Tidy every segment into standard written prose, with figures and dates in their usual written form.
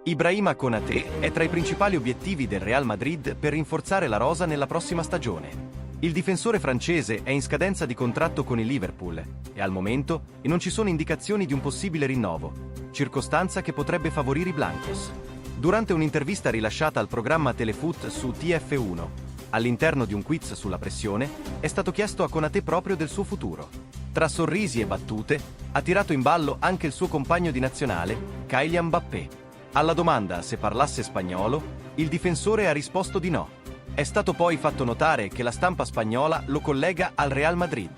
Ibrahima Konaté è tra i principali obiettivi del Real Madrid per rinforzare la rosa nella prossima stagione. Il difensore francese è in scadenza di contratto con il Liverpool e al momento non ci sono indicazioni di un possibile rinnovo, circostanza che potrebbe favorire i Blancos. Durante un'intervista rilasciata al programma Telefoot su TF1, all'interno di un quiz sulla pressione, è stato chiesto a Konaté proprio del suo futuro. Tra sorrisi e battute, ha tirato in ballo anche il suo compagno di nazionale, Kylian Mbappé. Alla domanda se parlasse spagnolo, il difensore ha risposto di no. È stato poi fatto notare che la stampa spagnola lo collega al Real Madrid.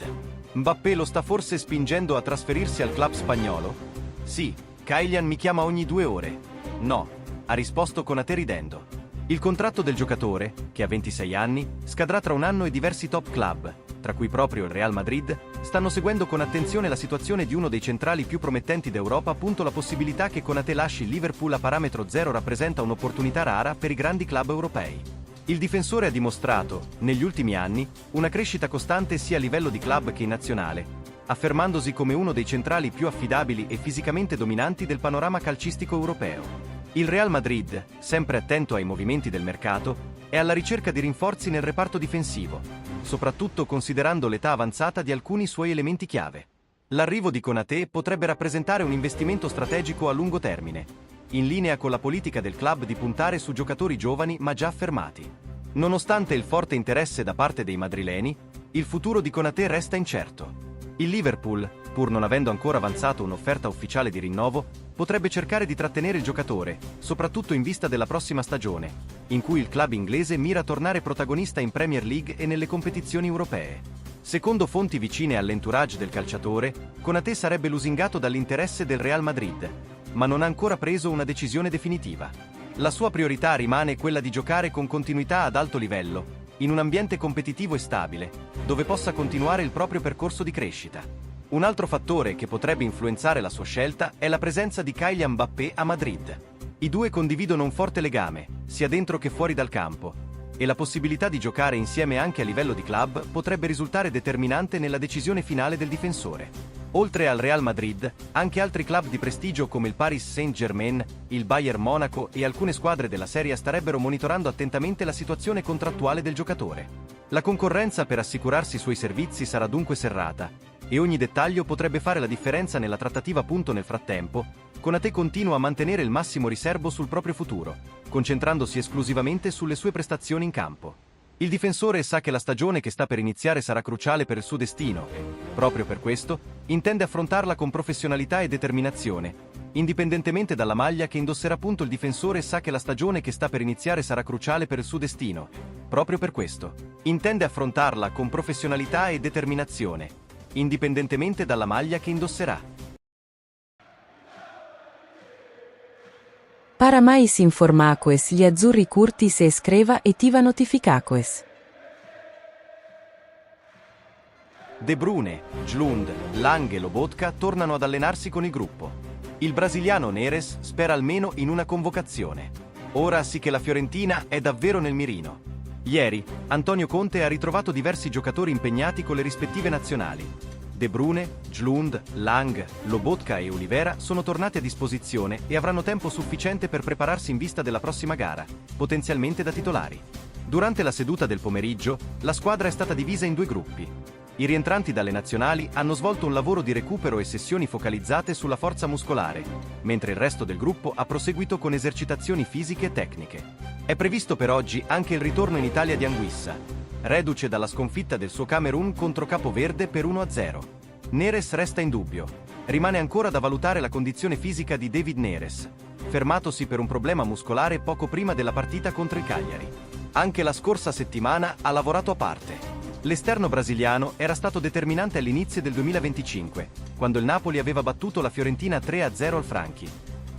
Mbappé lo sta forse spingendo a trasferirsi al club spagnolo? Sì, Kylian mi chiama ogni 2 ore. No, ha risposto Konaté ridendo. Il contratto del giocatore, che ha 26 anni, scadrà tra un anno e diversi top club, tra cui proprio il Real Madrid, stanno seguendo con attenzione la situazione di uno dei centrali più promettenti d'Europa. La possibilità che Konaté lasci il Liverpool a parametro zero rappresenta un'opportunità rara per i grandi club europei. Il difensore ha dimostrato, negli ultimi anni, una crescita costante sia a livello di club che in nazionale, affermandosi come uno dei centrali più affidabili e fisicamente dominanti del panorama calcistico europeo. Il Real Madrid, sempre attento ai movimenti del mercato, è alla ricerca di rinforzi nel reparto difensivo, soprattutto considerando l'età avanzata di alcuni suoi elementi chiave. L'arrivo di Konaté potrebbe rappresentare un investimento strategico a lungo termine, in linea con la politica del club di puntare su giocatori giovani ma già affermati. Nonostante il forte interesse da parte dei madrileni, il futuro di Konaté resta incerto. Il Liverpool, pur non avendo ancora avanzato un'offerta ufficiale di rinnovo, potrebbe cercare di trattenere il giocatore, soprattutto in vista della prossima stagione, in cui il club inglese mira a tornare protagonista in Premier League e nelle competizioni europee. Secondo fonti vicine all'entourage del calciatore, Konaté sarebbe lusingato dall'interesse del Real Madrid, ma non ha ancora preso una decisione definitiva. La sua priorità rimane quella di giocare con continuità ad alto livello, in un ambiente competitivo e stabile, dove possa continuare il proprio percorso di crescita. Un altro fattore che potrebbe influenzare la sua scelta è la presenza di Kylian Mbappé a Madrid. I due condividono un forte legame, sia dentro che fuori dal campo, e la possibilità di giocare insieme anche a livello di club potrebbe risultare determinante nella decisione finale del difensore. Oltre al Real Madrid, anche altri club di prestigio come il Paris Saint-Germain, il Bayern Monaco e alcune squadre della Serie A starebbero monitorando attentamente la situazione contrattuale del giocatore. La concorrenza per assicurarsi i suoi servizi sarà dunque serrata, e ogni dettaglio potrebbe fare la differenza nella trattativa. Nel frattempo, Konaté continua a mantenere il massimo riserbo sul proprio futuro, concentrandosi esclusivamente sulle sue prestazioni in campo. Il difensore sa che la stagione che sta per iniziare sarà cruciale per il suo destino e, proprio per questo, intende affrontarla con professionalità e determinazione, indipendentemente dalla maglia che indosserà. Il difensore sa che la stagione che sta per iniziare sarà cruciale per il suo destino. Proprio per questo, intende affrontarla con professionalità e determinazione, indipendentemente dalla maglia che indosserà. Para mais informações, gli azzurri curti se escreva e ativa notificações. De Bruyne, Jlund, Lang e Lobotka tornano ad allenarsi con il gruppo. Il brasiliano Neres spera almeno in una convocazione. Ora sì che la Fiorentina è davvero nel mirino. Ieri, Antonio Conte ha ritrovato diversi giocatori impegnati con le rispettive nazionali. De Bruyne, Jlund, Lang, Lobotka e Olivera sono tornati a disposizione e avranno tempo sufficiente per prepararsi in vista della prossima gara, potenzialmente da titolari. Durante la seduta del pomeriggio, la squadra è stata divisa in 2 gruppi. I rientranti dalle nazionali hanno svolto un lavoro di recupero e sessioni focalizzate sulla forza muscolare, mentre il resto del gruppo ha proseguito con esercitazioni fisiche e tecniche. È previsto per oggi anche il ritorno in Italia di Anguissa, reduce dalla sconfitta del suo Camerun contro Capoverde per 1-0. Neres resta in dubbio. Rimane ancora da valutare la condizione fisica di David Neres, fermatosi per un problema muscolare poco prima della partita contro il Cagliari. Anche la scorsa settimana ha lavorato a parte. L'esterno brasiliano era stato determinante all'inizio del 2025, quando il Napoli aveva battuto la Fiorentina 3-0 al Franchi.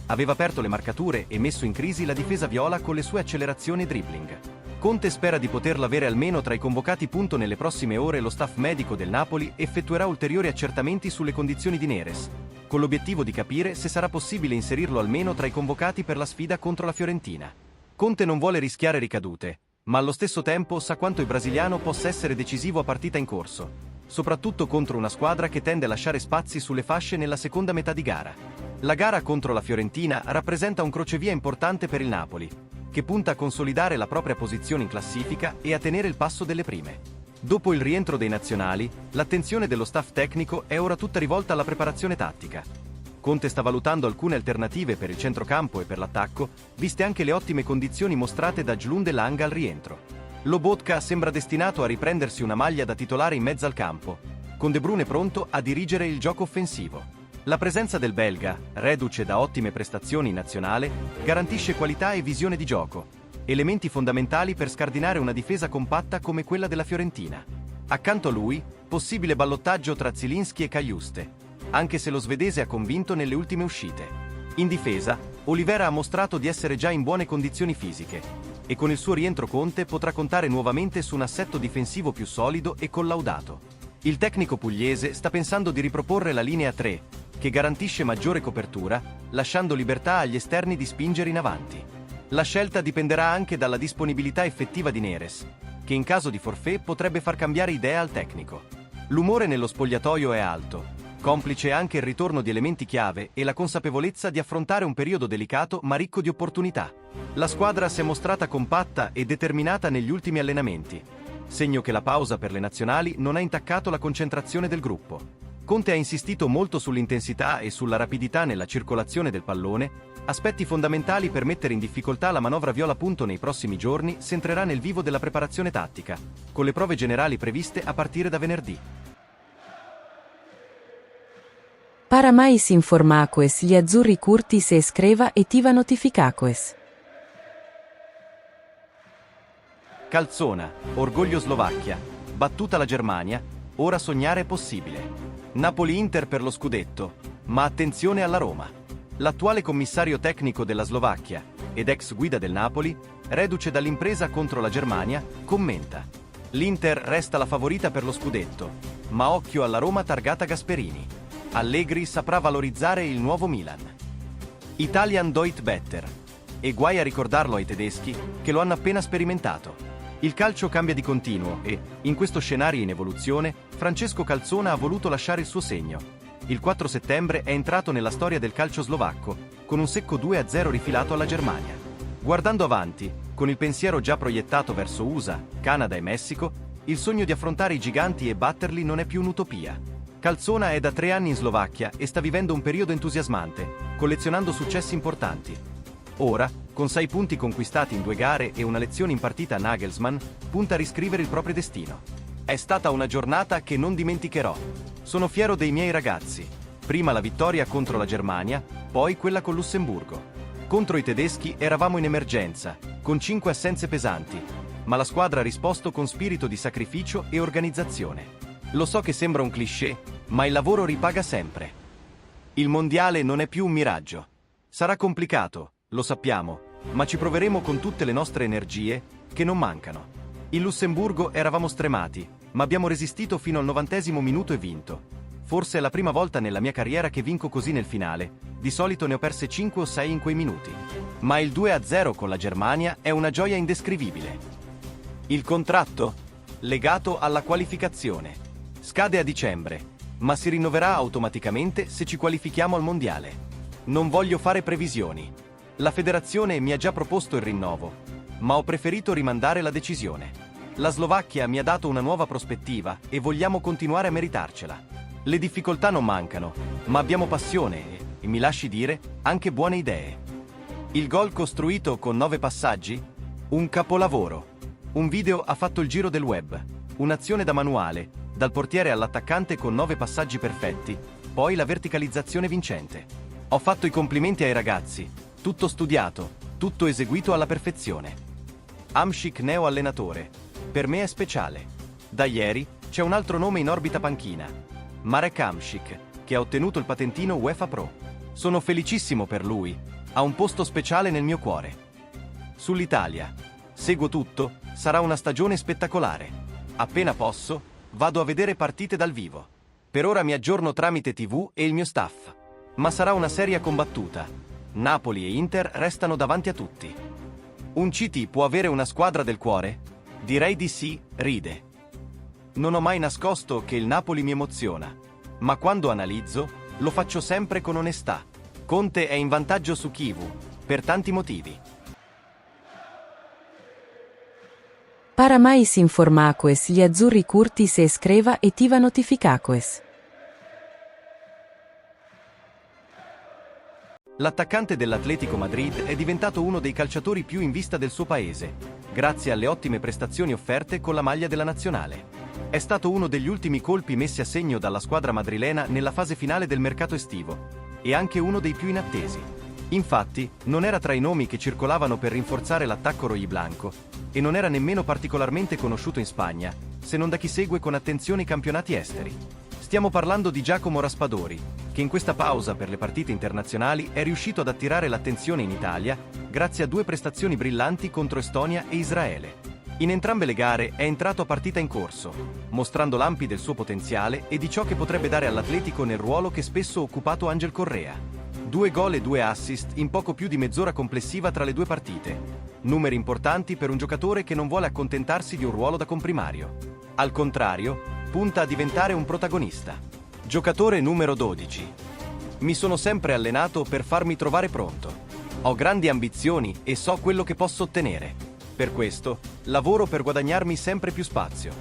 Aveva aperto le marcature e messo in crisi la difesa viola con le sue accelerazioni e dribbling. Conte spera di poterlo avere almeno tra i convocati. Nelle prossime ore lo staff medico del Napoli effettuerà ulteriori accertamenti sulle condizioni di Neres, con l'obiettivo di capire se sarà possibile inserirlo almeno tra i convocati per la sfida contro la Fiorentina. Conte non vuole rischiare ricadute, ma allo stesso tempo sa quanto il brasiliano possa essere decisivo a partita in corso, soprattutto contro una squadra che tende a lasciare spazi sulle fasce nella seconda metà di gara. La gara contro la Fiorentina rappresenta un crocevia importante per il Napoli, che punta a consolidare la propria posizione in classifica e a tenere il passo delle prime. Dopo il rientro dei nazionali, l'attenzione dello staff tecnico è ora tutta rivolta alla preparazione tattica. Conte sta valutando alcune alternative per il centrocampo e per l'attacco, viste anche le ottime condizioni mostrate da Jlund e Lang al rientro. Lobotka sembra destinato a riprendersi una maglia da titolare in mezzo al campo, con De Bruyne pronto a dirigere il gioco offensivo. La presenza del belga, reduce da ottime prestazioni in nazionale, garantisce qualità e visione di gioco, elementi fondamentali per scardinare una difesa compatta come quella della Fiorentina. Accanto a lui, possibile ballottaggio tra Zielinski e Cagliuste, anche se lo svedese ha convinto nelle ultime uscite. In difesa, Olivera ha mostrato di essere già in buone condizioni fisiche, e con il suo rientro Conte potrà contare nuovamente su un assetto difensivo più solido e collaudato. Il tecnico pugliese sta pensando di riproporre la linea 3, che garantisce maggiore copertura, lasciando libertà agli esterni di spingere in avanti. La scelta dipenderà anche dalla disponibilità effettiva di Neres, che in caso di forfait potrebbe far cambiare idea al tecnico. L'umore nello spogliatoio è alto, complice anche il ritorno di elementi chiave e la consapevolezza di affrontare un periodo delicato ma ricco di opportunità. La squadra si è mostrata compatta e determinata negli ultimi allenamenti, segno che la pausa per le nazionali non ha intaccato la concentrazione del gruppo. Conte ha insistito molto sull'intensità e sulla rapidità nella circolazione del pallone, aspetti fondamentali per mettere in difficoltà la manovra viola. Nei prossimi giorni si entrerà nel vivo della preparazione tattica, con le prove generali previste a partire da venerdì. Para mais informações, gli azzurri curti se iscreva e ativa notificações. Calzona, orgoglio Slovacchia, battuta la Germania, ora sognare è possibile. Napoli-Inter per lo scudetto, ma attenzione alla Roma. L'attuale commissario tecnico della Slovacchia ed ex guida del Napoli, reduce dall'impresa contro la Germania, commenta: l'Inter resta la favorita per lo scudetto, ma occhio alla Roma targata Gasperini. Allegri saprà valorizzare il nuovo Milan. Italian Doit Better. E guai a ricordarlo ai tedeschi, che lo hanno appena sperimentato. Il calcio cambia di continuo e, in questo scenario in evoluzione, Francesco Calzona ha voluto lasciare il suo segno. Il 4 settembre è entrato nella storia del calcio slovacco, con un secco 2-0 rifilato alla Germania. Guardando avanti, con il pensiero già proiettato verso USA, Canada e Messico, il sogno di affrontare i giganti e batterli non è più un'utopia. Calzona è da 3 anni in Slovacchia e sta vivendo un periodo entusiasmante, collezionando successi importanti. Ora, con 6 punti conquistati in 2 gare e una lezione impartita a Nagelsmann, punta a riscrivere il proprio destino. È stata una giornata che non dimenticherò. Sono fiero dei miei ragazzi. Prima la vittoria contro la Germania, poi quella con Lussemburgo. Contro i tedeschi eravamo in emergenza, con 5 assenze pesanti, ma la squadra ha risposto con spirito di sacrificio e organizzazione. Lo so che sembra un cliché, ma il lavoro ripaga sempre. Il mondiale non è più un miraggio. Sarà complicato, lo sappiamo, ma ci proveremo con tutte le nostre energie, che non mancano. In Lussemburgo eravamo stremati, ma abbiamo resistito fino al 90° minuto e vinto. Forse è la prima volta nella mia carriera che vinco così nel finale, di solito ne ho perse 5 o 6 in quei minuti. Ma il 2-0 con la Germania è una gioia indescrivibile. Il contratto? Legato alla qualificazione. Scade a dicembre, ma si rinnoverà automaticamente se ci qualifichiamo al mondiale. Non voglio fare previsioni. La federazione mi ha già proposto il rinnovo, ma ho preferito rimandare la decisione. La Slovacchia mi ha dato una nuova prospettiva e vogliamo continuare a meritarcela. Le difficoltà non mancano, ma abbiamo passione e mi lasci dire, anche buone idee. Il gol costruito con 9 passaggi? Un capolavoro. Un video ha fatto il giro del web. Un'azione da manuale, dal portiere all'attaccante con 9 passaggi perfetti, poi la verticalizzazione vincente. Ho fatto i complimenti ai ragazzi. Tutto studiato, tutto eseguito alla perfezione. Hamšík neo allenatore. Per me è speciale. Da ieri c'è un altro nome in orbita panchina. Marek Hamšík, che ha ottenuto il patentino UEFA Pro. Sono felicissimo per lui. Ha un posto speciale nel mio cuore. Sull'Italia. Seguo tutto, sarà una stagione spettacolare. Appena posso, vado a vedere partite dal vivo. Per ora mi aggiorno tramite TV e il mio staff. Ma sarà una seria combattuta. Napoli e Inter restano davanti a tutti. Un CT può avere una squadra del cuore? Direi di sì, ride. Non ho mai nascosto che il Napoli mi emoziona, ma quando analizzo, lo faccio sempre con onestà. Conte è in vantaggio su Chivu, per tanti motivi. Para mais informações, gli azzurri curti se iscreva e ativa notificações. L'attaccante dell'Atletico Madrid è diventato uno dei calciatori più in vista del suo paese, grazie alle ottime prestazioni offerte con la maglia della nazionale. È stato uno degli ultimi colpi messi a segno dalla squadra madrilena nella fase finale del mercato estivo, e anche uno dei più inattesi. Infatti, non era tra i nomi che circolavano per rinforzare l'attacco rojiblanco, e non era nemmeno particolarmente conosciuto in Spagna, se non da chi segue con attenzione i campionati esteri. Stiamo parlando di Giacomo Raspadori, che in questa pausa per le partite internazionali è riuscito ad attirare l'attenzione in Italia grazie a 2 prestazioni brillanti contro Estonia e Israele. In entrambe le gare è entrato a partita in corso, mostrando lampi del suo potenziale e di ciò che potrebbe dare all'Atletico nel ruolo che spesso ha occupato Ángel Correa. 2 gol e 2 assist in poco più di mezz'ora complessiva tra le 2 partite. Numeri importanti per un giocatore che non vuole accontentarsi di un ruolo da comprimario. Al contrario, punta a diventare un protagonista. Giocatore numero 12. Mi sono sempre allenato per farmi trovare pronto. Ho grandi ambizioni e so quello che posso ottenere. Per questo, lavoro per guadagnarmi sempre più spazio.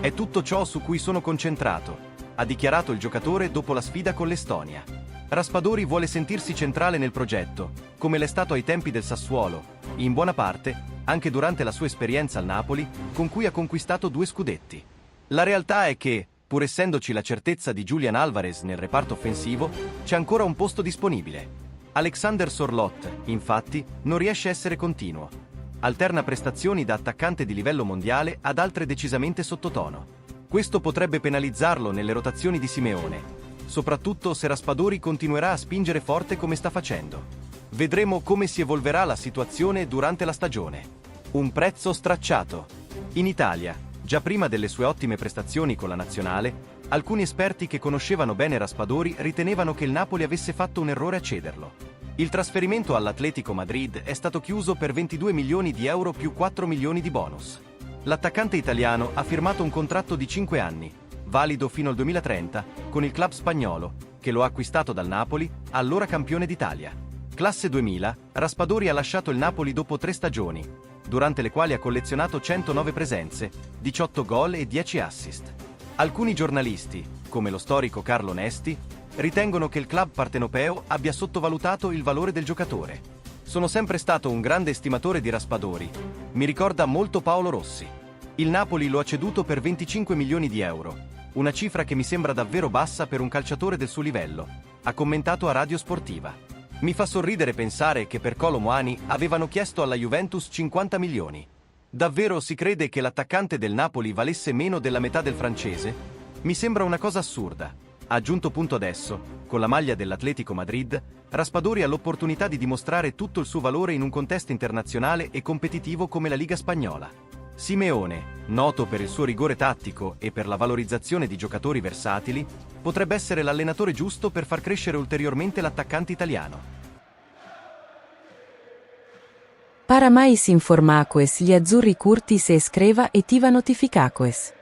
È tutto ciò su cui sono concentrato, ha dichiarato il giocatore dopo la sfida con l'Estonia. Raspadori vuole sentirsi centrale nel progetto, come l'è stato ai tempi del Sassuolo, in buona parte, anche durante la sua esperienza al Napoli, con cui ha conquistato 2 scudetti. La realtà è che, pur essendoci la certezza di Julián Álvarez nel reparto offensivo, c'è ancora un posto disponibile. Alexander Sorloth, infatti, non riesce a essere continuo. Alterna prestazioni da attaccante di livello mondiale ad altre decisamente sottotono. Questo potrebbe penalizzarlo nelle rotazioni di Simeone, soprattutto se Raspadori continuerà a spingere forte come sta facendo. Vedremo come si evolverà la situazione durante la stagione. Un prezzo stracciato. In Italia, già prima delle sue ottime prestazioni con la nazionale, alcuni esperti che conoscevano bene Raspadori ritenevano che il Napoli avesse fatto un errore a cederlo. Il trasferimento all'Atletico Madrid è stato chiuso per 22 milioni di euro più 4 milioni di bonus. L'attaccante italiano ha firmato un contratto di 5 anni, valido fino al 2030, con il club spagnolo, che lo ha acquistato dal Napoli, allora campione d'Italia. Classe 2000, Raspadori ha lasciato il Napoli dopo 3 stagioni, durante le quali ha collezionato 109 presenze, 18 gol e 10 assist. Alcuni giornalisti, come lo storico Carlo Nesti, ritengono che il club partenopeo abbia sottovalutato il valore del giocatore. Sono sempre stato un grande estimatore di Raspadori. Mi ricorda molto Paolo Rossi. Il Napoli lo ha ceduto per 25 milioni di euro, una cifra che mi sembra davvero bassa per un calciatore del suo livello, ha commentato a Radio Sportiva. Mi fa sorridere pensare che per Kolo Muani avevano chiesto alla Juventus 50 milioni. Davvero si crede che l'attaccante del Napoli valesse meno della metà del francese? Mi sembra una cosa assurda. Ha aggiunto punto adesso, con la maglia dell'Atletico Madrid, Raspadori ha l'opportunità di dimostrare tutto il suo valore in un contesto internazionale e competitivo come la Liga Spagnola. Simeone, noto per il suo rigore tattico e per la valorizzazione di giocatori versatili, potrebbe essere l'allenatore giusto per far crescere ulteriormente l'attaccante italiano. Para mais informações, gli azzurri curti se iscreva e ativa notificações.